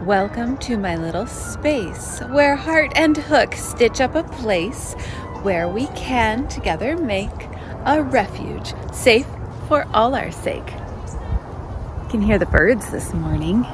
Welcome to my little space where heart and hook stitch up a place where we can together make a refuge safe for all our sake. You can hear the birds this morning.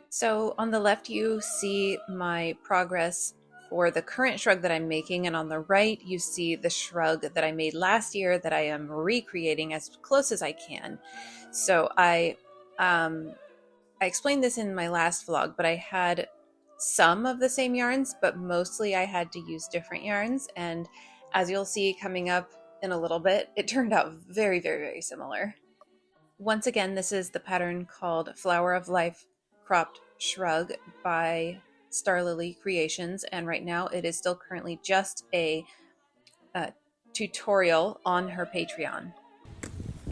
So on the left you see my progress for the current shrug that I'm making, and on the right you see the shrug that I made last year that I am recreating as close as I can. So I explained this in my last vlog, but I had some of the same yarns, but mostly I had to use different yarns, and as you'll see coming up in a little bit, it turned out very, very, very similar. Once again, this is the pattern called Flower of Life Cropped Shrug by Star Lily Creations, and right now it is still currently just a tutorial on her Patreon.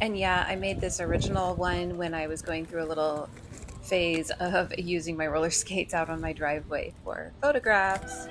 And yeah, I made this original one when I was going through a little phase of using my roller skates out on my driveway for photographs.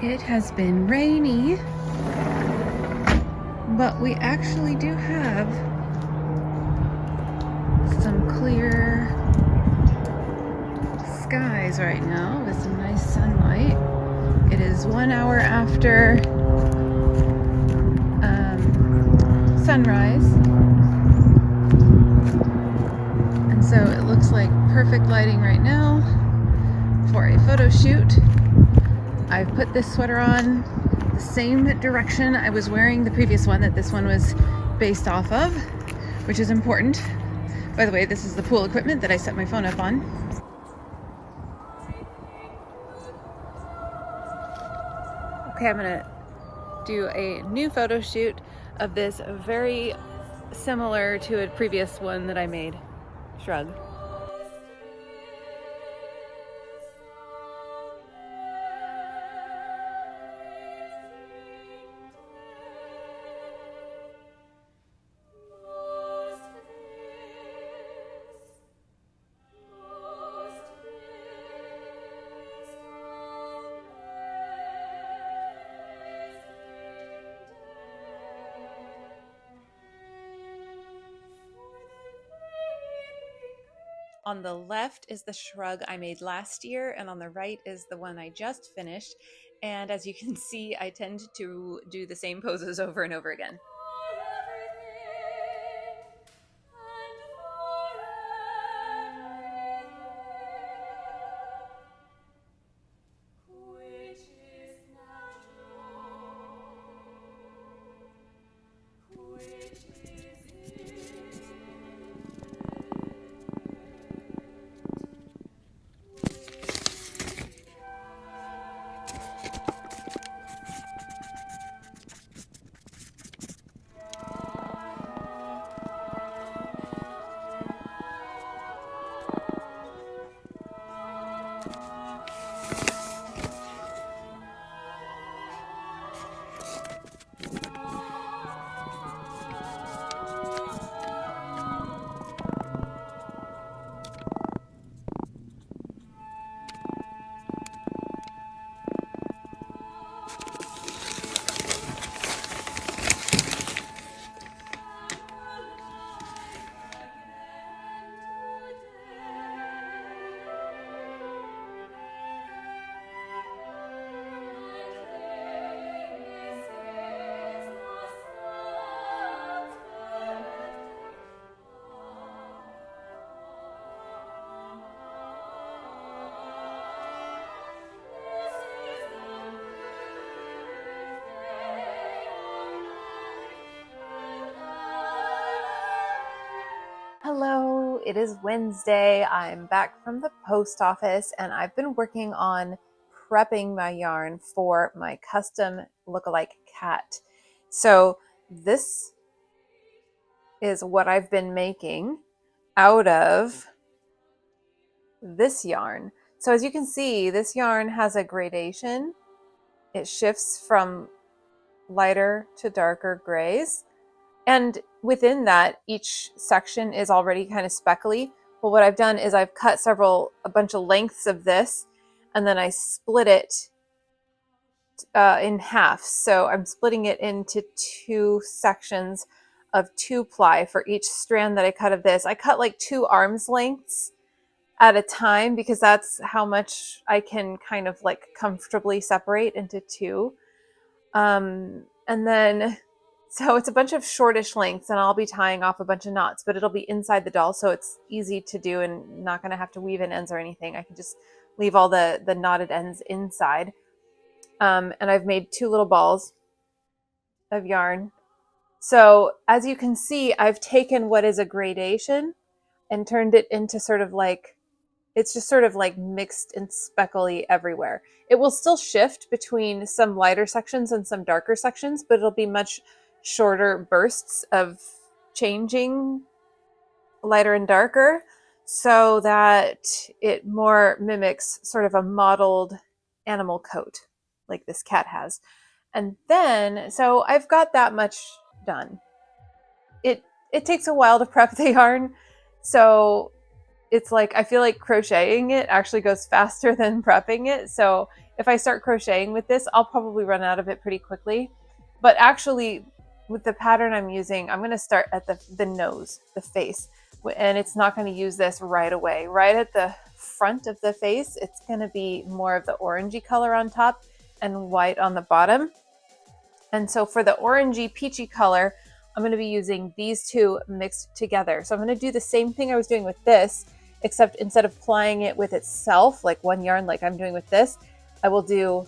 It has been rainy, but we actually do have some clear skies right now with some nice sunlight. It is 1 hour after sunrise, and so it looks like perfect lighting right now for a photo shoot. I've put this sweater on the same direction I was wearing the previous one that this one was based off of, which is important. By the way, this is the pool equipment that I set my phone up on. Okay, I'm gonna do a new photo shoot of this very similar to a previous one that I made shrug. On the left is the shrug I made last year, and on the right is the one I just finished. And as you can see, I tend to do the same poses over and over again. It is Wednesday. I'm back from the post office and I've been working on prepping my yarn for my custom lookalike cat. So this is what I've been making out of this yarn. So as you can see, this yarn has a gradation. It shifts from lighter to darker grays. And within that, each section is already kind of speckly. But what I've done is I've cut a bunch of lengths of this, and then I split it in half. So I'm splitting it into two sections of 2-ply for each strand that I cut of this. I cut like 2 arms lengths at a time because that's how much I can kind of like comfortably separate into 2. And then, so it's a bunch of shortish lengths and I'll be tying off a bunch of knots, but it'll be inside the doll. So it's easy to do and not going to have to weave in ends or anything. I can just leave all the knotted ends inside. And I've made 2 little balls of yarn. So as you can see, I've taken what is a gradation and turned it into sort of like, it's just sort of like mixed and speckly everywhere. It will still shift between some lighter sections and some darker sections, but it'll be much shorter bursts of changing lighter and darker so that it more mimics sort of a mottled animal coat like this cat has. And then, so I've got that much done. It takes a while to prep the yarn. So it's like, I feel like crocheting it actually goes faster than prepping it. So if I start crocheting with this, I'll probably run out of it pretty quickly. But actually with the pattern I'm using, I'm going to start at the nose, the face. And it's not going to use this right away. Right at the front of the face, it's going to be more of the orangey color on top and white on the bottom. And so for the orangey peachy color, I'm going to be using these 2 mixed together. So I'm going to do the same thing I was doing with this, except instead of plying it with itself, like one yarn like I'm doing with this, I will do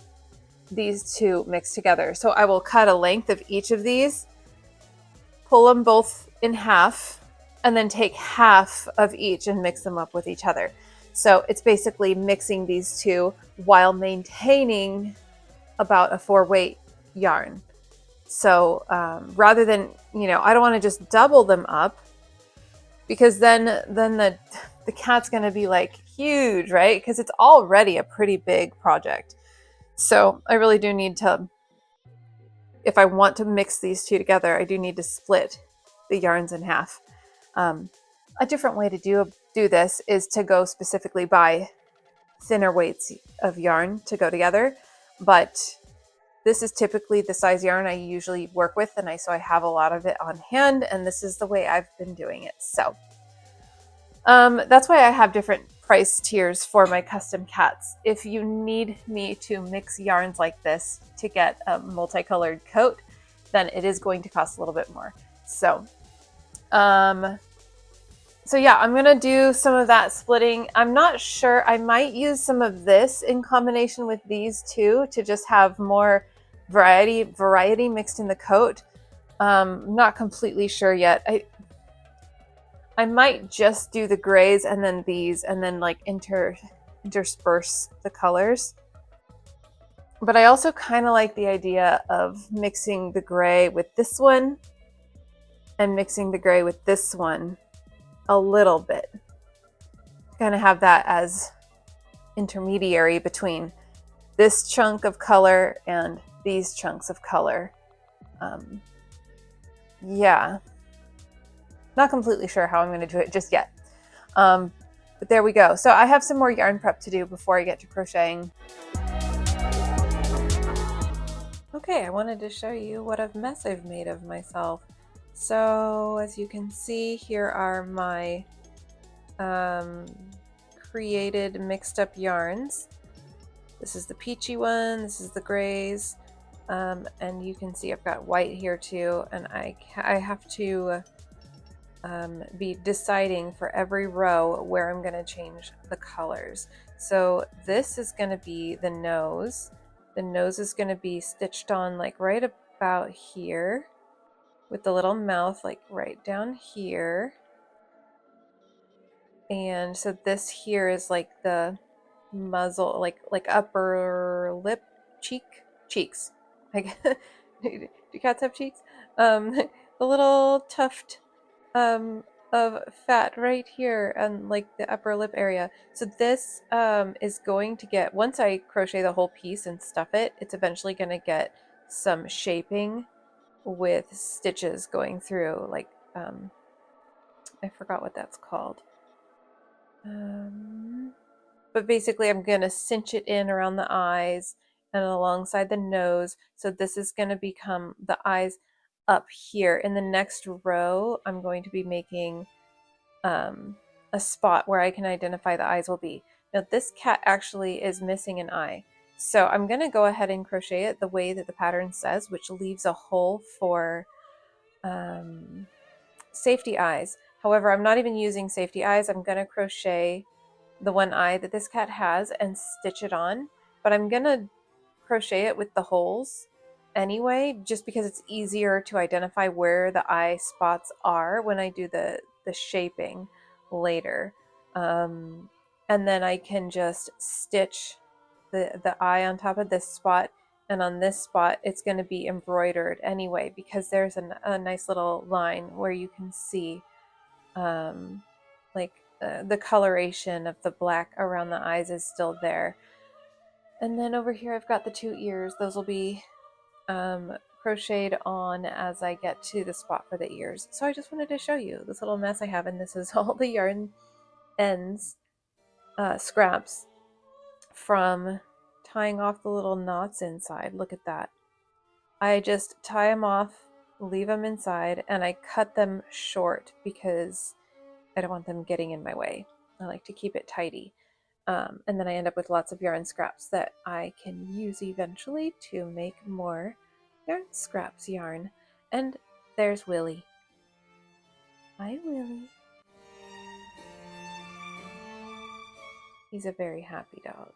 these 2 mixed together. So I will cut a length of each of these, pull them both in half, and then take half of each and mix them up with each other. So it's basically mixing these 2 while maintaining about a 4-weight yarn. So rather than, I don't want to just double them up because then the cat's going to be like huge, right? Because it's already a pretty big project. So I really do need to, if I want to mix these 2 together, I do need to split the yarns in half. A different way to do this is to go specifically by thinner weights of yarn to go together. But this is typically the size yarn I usually work with, and so I have a lot of it on hand, and this is the way I've been doing it. So that's why I have different price tiers for my custom cats. If you need me to mix yarns like this to get a multicolored coat, then it is going to cost a little bit more. So yeah, I'm going to do some of that splitting. I'm not sure. I might use some of this in combination with these 2 to just have more variety mixed in the coat. I'm not completely sure yet. I might just do the grays and then these and then like intersperse the colors. But I also kind of like the idea of mixing the gray with this one and mixing the gray with this one a little bit. Kind of have that as intermediary between this chunk of color and these chunks of color. Yeah, not completely sure how I'm going to do it just yet. But there we go. So I have some more yarn prep to do before I get to crocheting. Okay, I wanted to show you what a mess I've made of myself. So as you can see, here are my created mixed up yarns. This is the peachy one, this is the grays, and you can see I've got white here too, and I have to be deciding for every row where I'm going to change the colors. So this is going to be the nose. The nose is going to be stitched on like right about here, with the little mouth like right down here. And so this here is like the muzzle, like upper lip, cheeks. Like, do cats have cheeks? The little tuft of fat right here and like the upper lip area. So this is going to get, once I crochet the whole piece and stuff it, it's eventually going to get some shaping with stitches going through, like I forgot what that's called. But basically I'm going to cinch it in around the eyes and alongside the nose. So this is going to become the eyes up here. In the next row, I'm going to be making a spot where I can identify the eyes will be. Now this cat actually is missing an eye. So I'm going to go ahead and crochet it the way that the pattern says, which leaves a hole for safety eyes. However, I'm not even using safety eyes. I'm going to crochet the one eye that this cat has and stitch it on, but I'm going to crochet it with the holes anyway, just because it's easier to identify where the eye spots are when I do the shaping later. And then I can just stitch the eye on top of this spot, and on this spot it's going to be embroidered anyway, because there's a nice little line where you can see like the coloration of the black around the eyes is still there. And then over here I've got the 2 ears. Those will be crocheted on as I get to the spot for the ears. So I just wanted to show you this little mess I have, and this is all the yarn ends, scraps from tying off the little knots inside. Look at that. I just tie them off, leave them inside, and I cut them short because I don't want them getting in my way. I like to keep it tidy. And then I end up with lots of yarn scraps that I can use eventually to make more yarn scraps yarn. And there's Willie. Hi, Willie. He's a very happy dog.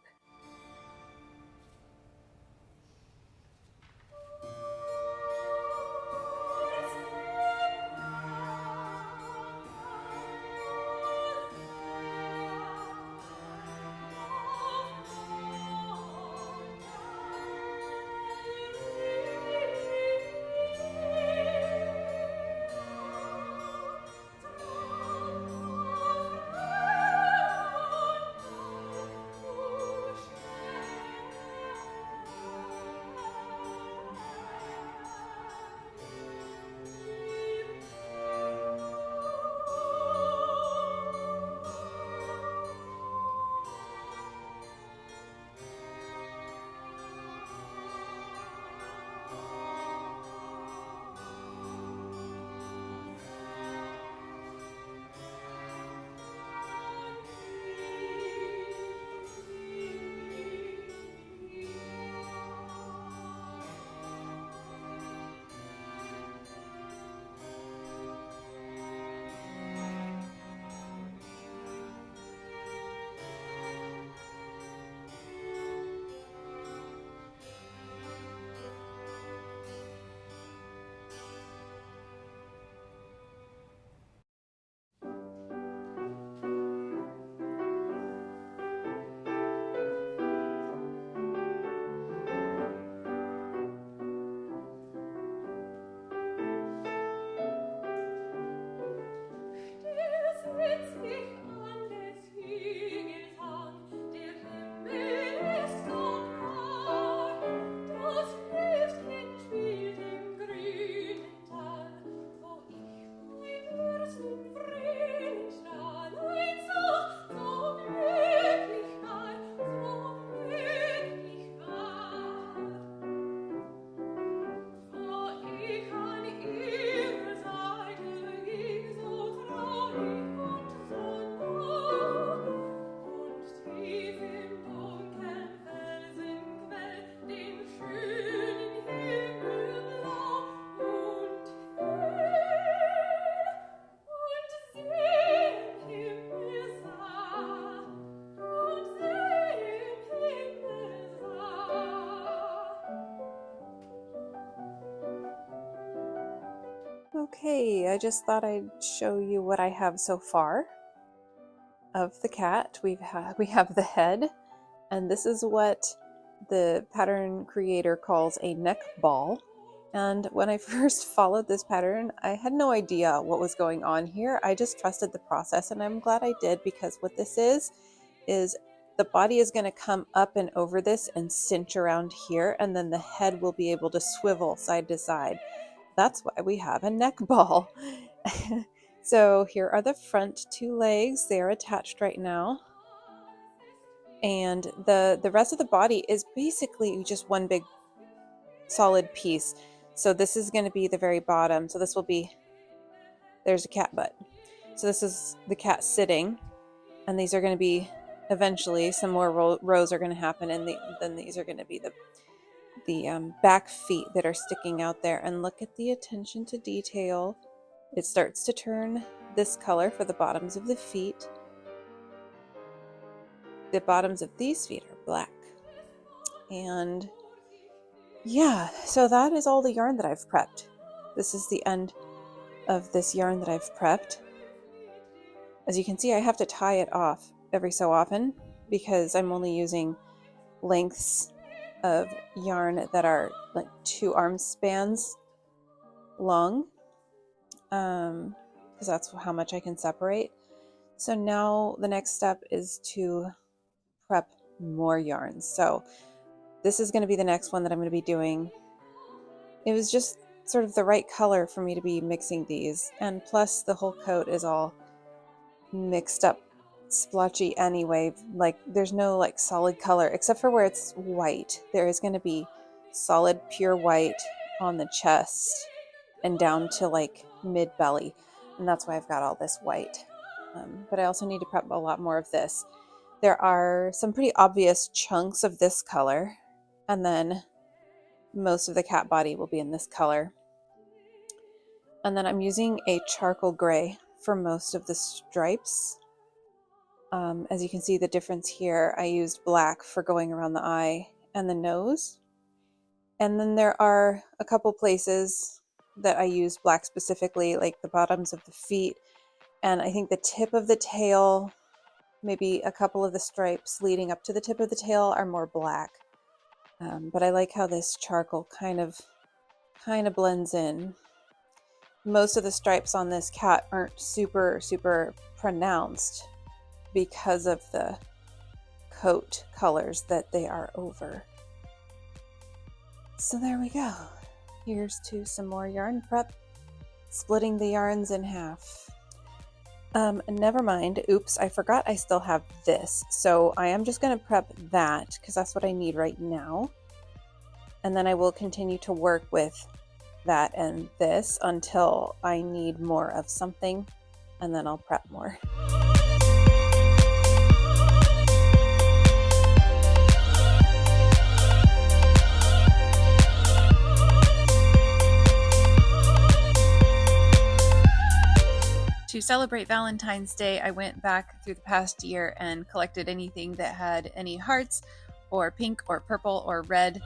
Okay, I just thought I'd show you what I have so far. of the cat. We have the head, and this is what the pattern creator calls a neck ball. And when I first followed this pattern, I had no idea what was going on here. I just trusted the process, and I'm glad I did, because what this is the body is going to come up and over this and cinch around here, and then the head will be able to swivel side to side. That's why we have a neck ball. So here are the front two legs. They are attached right now. And the rest of the body is basically just one big solid piece. So this is going to be the very bottom. So this will be, there's a cat butt. So this is the cat sitting, and these are going to be, eventually some more rows are going to happen, and then these are going to be the back feet that are sticking out there. And look at the attention to detail. It starts to turn this color for the bottoms of the feet. The bottoms of these feet are black. And yeah, so that is all the yarn that I've prepped. This is the end of this yarn that I've prepped. As you can see, I have to tie it off every so often because I'm only using lengths of yarn that are like 2 arm spans long, because that's how much I can separate. So now the next step is to prep more yarns. So this is going to be the next one that I'm going to be doing. It was just sort of the right color for me to be mixing these, and plus the whole coat is all mixed up splotchy anyway. Like there's no like solid color except for where it's white. There is going to be solid pure white on the chest and down to like mid belly, and that's why I've got all this white. But I also need to prep a lot more of this. There are some pretty obvious chunks of this color, and then most of the cat body will be in this color. And then I'm using a charcoal gray for most of the stripes. As you can see the difference here, I used black for going around the eye and the nose. And then there are a couple places that I use black specifically, like the bottoms of the feet, and I think the tip of the tail, maybe a couple of the stripes leading up to the tip of the tail are more black. But I like how this charcoal kind of blends in. Most of the stripes on this cat aren't super pronounced because of the coat colors that they are over. So there we go. Here's to some more yarn prep, splitting the yarns in half. Never mind. Oops, I forgot I still have this. So I am just going to prep that because that's what I need right now. And then I will continue to work with that and this until I need more of something, and then I'll prep more. To celebrate Valentine's Day, I went back through the past year and collected anything that had any hearts or pink or purple or red.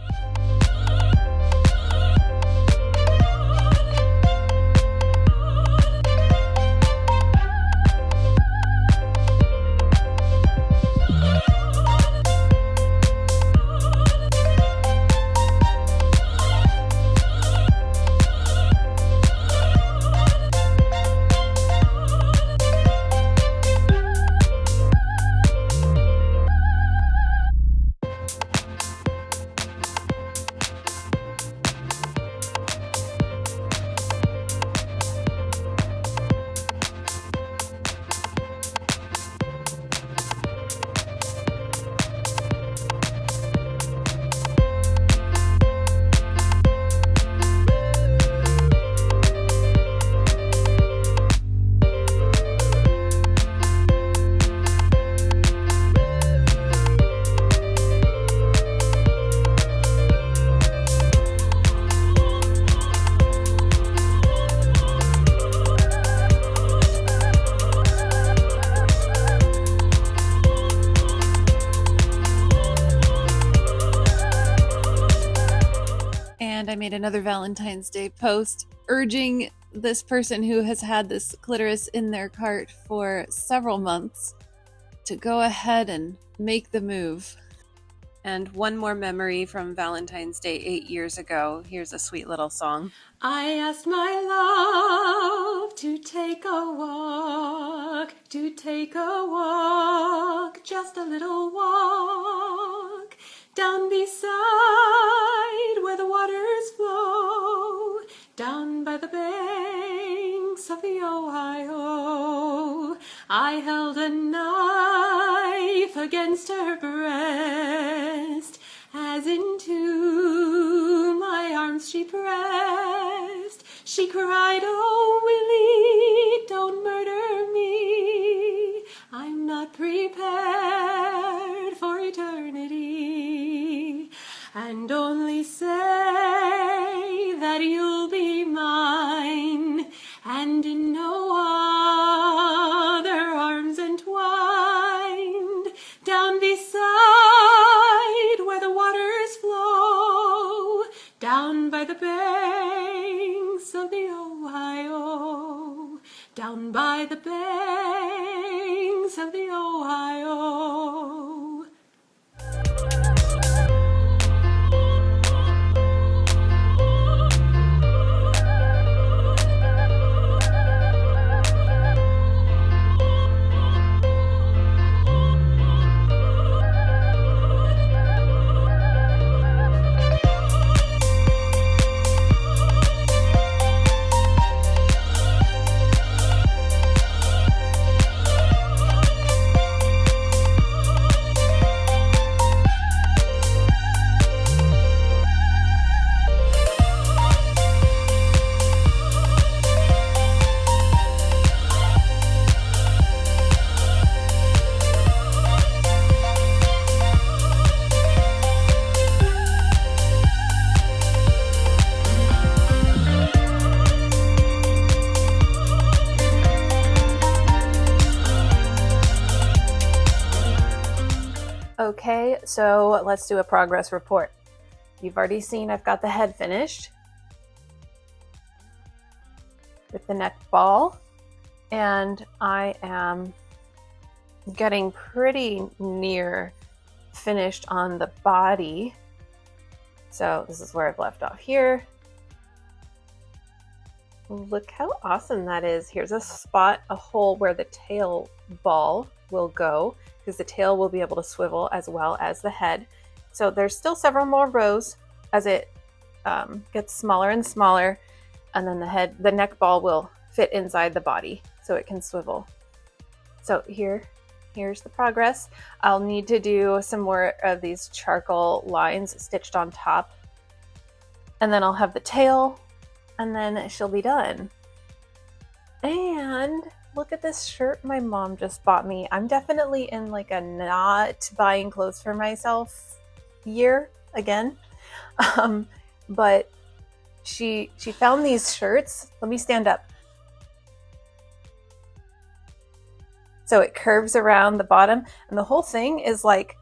And I made another Valentine's Day post urging this person who has had this clitoris in their cart for several months to go ahead and make the move. And one more memory from Valentine's Day 8 years ago. Here's a sweet little song. I asked my love to take a walk, just a little walk, down beside where the waters flow, down by the banks of the Ohio. I held a knife against her breast, as into my arms she pressed. She cried, "Oh, Willie, don't murder me. I'm not prepared for eternity. And only say that you'll be mine, and in no other arms entwined, down beside where the waters flow, down by the banks of the Ohio, down by the banks of the Ohio." Okay, so let's do a progress report. You've already seen I've got the head finished with the neck ball, and I am getting pretty near finished on the body. So this is where I've left off here. Look how awesome that is. Here's a spot, a hole where the tail ball will go, because the tail will be able to swivel as well as the head. So there's still several more rows as it gets smaller and smaller, and then the neck ball will fit inside the body so it can swivel. So here's the progress. I'll need to do some more of these charcoal lines stitched on top, and then I'll have the tail, and then she'll be done. And look at this shirt my mom just bought me. I'm definitely in like a not buying clothes for myself year again. But she found these shirts. Let me stand up. So it curves around the bottom, and the whole thing is like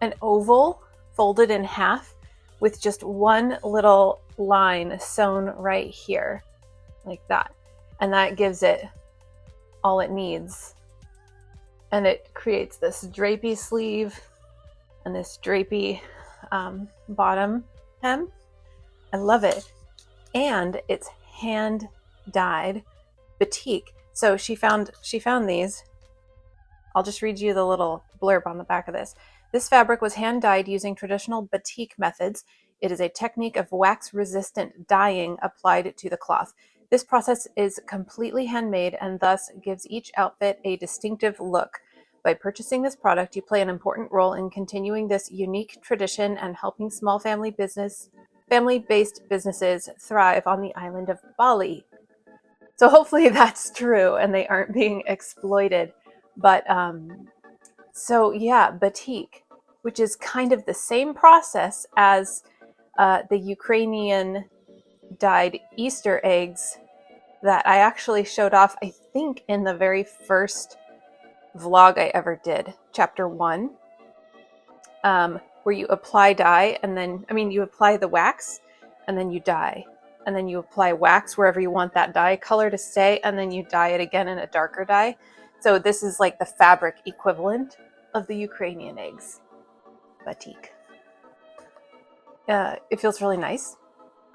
an oval folded in half with just one little line sewn right here, like that. And that gives it all it needs. And it creates this drapey sleeve and this drapey bottom hem. I love it. And it's hand dyed batik. So she found these. I'll just read you the little blurb on the back of this. This fabric was hand dyed using traditional batik methods. It is a technique of wax resistant dyeing applied to the cloth. This process is completely handmade and thus gives each outfit a distinctive look. By purchasing this product, you play an important role in continuing this unique tradition and helping small family-based businesses thrive on the island of Bali. So hopefully that's true and they aren't being exploited. But so yeah, batik, which is kind of the same process as the Ukrainian dyed Easter eggs that I actually showed off, I think, in the very first vlog I ever did, chapter 1, where you apply dye and then, you apply the wax and then you dye. And then you apply wax wherever you want that dye color to stay, and then you dye it again in a darker dye. So this is like the fabric equivalent of the Ukrainian eggs. Batik. It feels really nice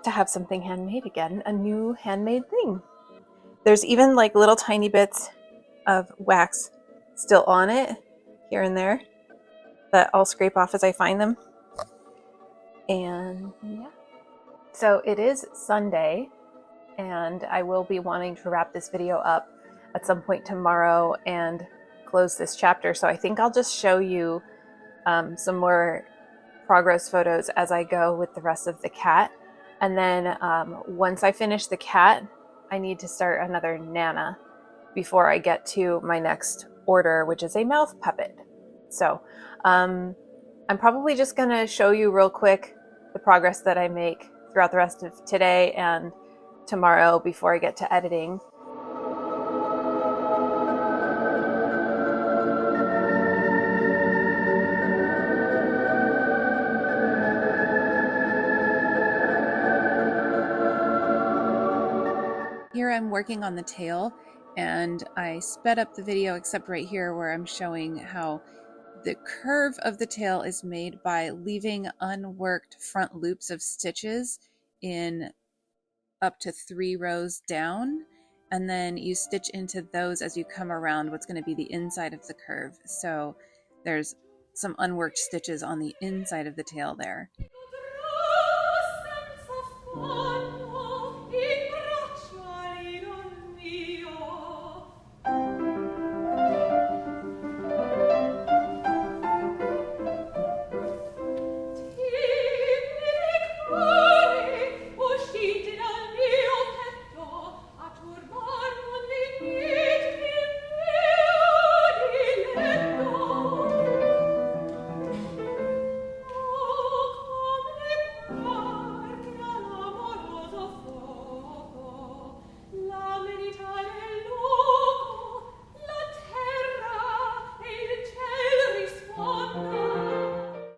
to have something handmade again, a new handmade thing. There's even like little tiny bits of wax still on it here and there that I'll scrape off as I find them. And yeah, so it is Sunday, and I will be wanting to wrap this video up at some point tomorrow and close this chapter. So I think I'll just show you some more progress photos as I go with the rest of the cat. And then once I finish the cat, I need to start another Nana before I get to my next order, which is a mouth puppet. So I'm probably just gonna show you real quick the progress that I make throughout the rest of today and tomorrow before I get to editing. Here I'm working on the tail, and I sped up the video except right here where I'm showing how the curve of the tail is made by leaving unworked front loops of stitches in up to 3 rows down, and then you stitch into those as you come around what's going to be the inside of the curve. So there's some unworked stitches on the inside of the tail there.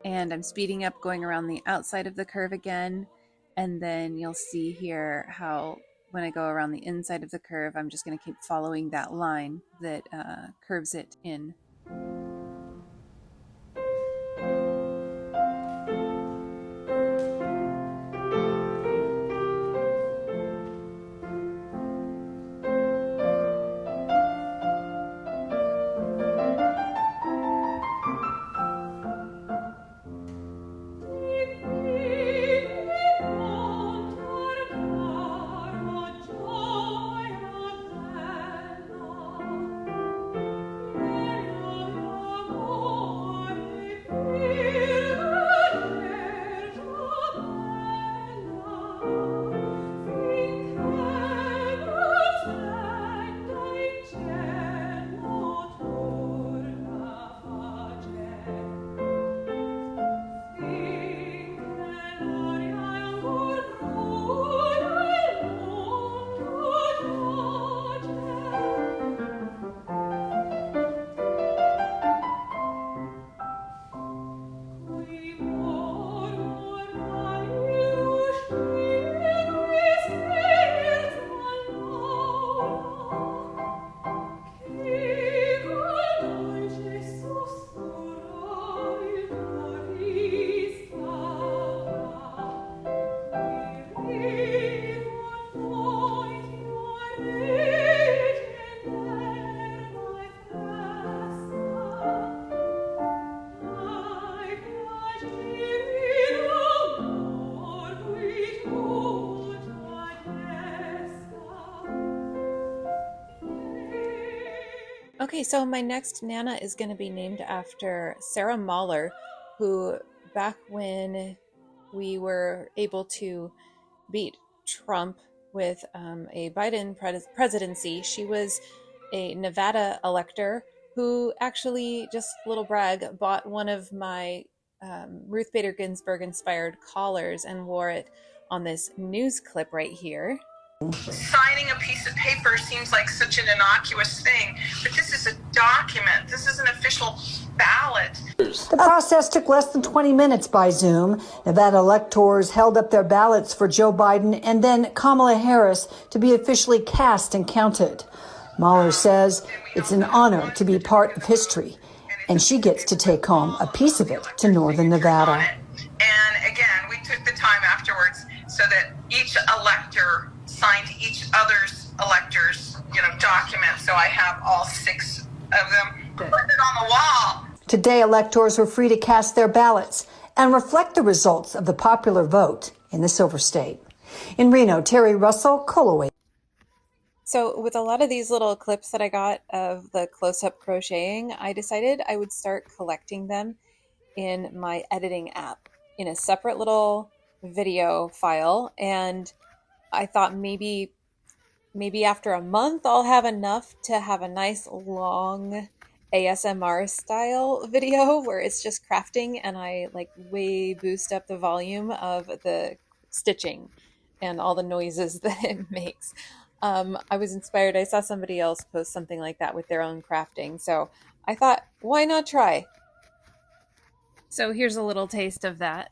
And I'm speeding up going around the outside of the curve again, and then you'll see here how when I go around the inside of the curve, I'm just going to keep following that line that curves it in. Okay, so my next Nana is going to be named after Sarah Mahler, who back when we were able to beat Trump with a Biden presidency, she was a Nevada elector who actually, just a little brag, bought one of my Ruth Bader Ginsburg inspired collars and wore it on this news clip right here. Signing a piece of paper seems like such an innocuous thing, but this is a document. This is an official ballot. The process took less than 20 minutes by Zoom. Nevada electors held up their ballots for Joe Biden and then Kamala Harris to be officially cast and counted. Mahler says it's an honor to be part of history, and she gets to take home a piece of it to Northern Nevada. And again, we took the time afterwards so that each elector signed each other's elector's, document. So I have all 6 of them. Put it on the wall. Today, electors were free to cast their ballots and reflect the results of the popular vote in the Silver State. In Reno, Terry Russell, KOLO 8. So with a lot of these little clips that I got of the close-up crocheting, I decided I would start collecting them in my editing app in a separate little video file. And I thought maybe after a month I'll have enough to have a nice long ASMR style video where it's just crafting and I like way boost up the volume of the stitching and all the noises that it makes. I was inspired. I saw somebody else post something like that with their own crafting. So I thought, why not try? So here's a little taste of that.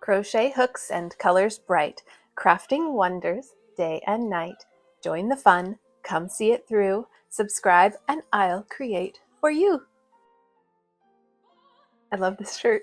Crochet hooks and colors bright, crafting wonders day and night. Join the fun, come see it through, subscribe and I'll create for you. I love this shirt.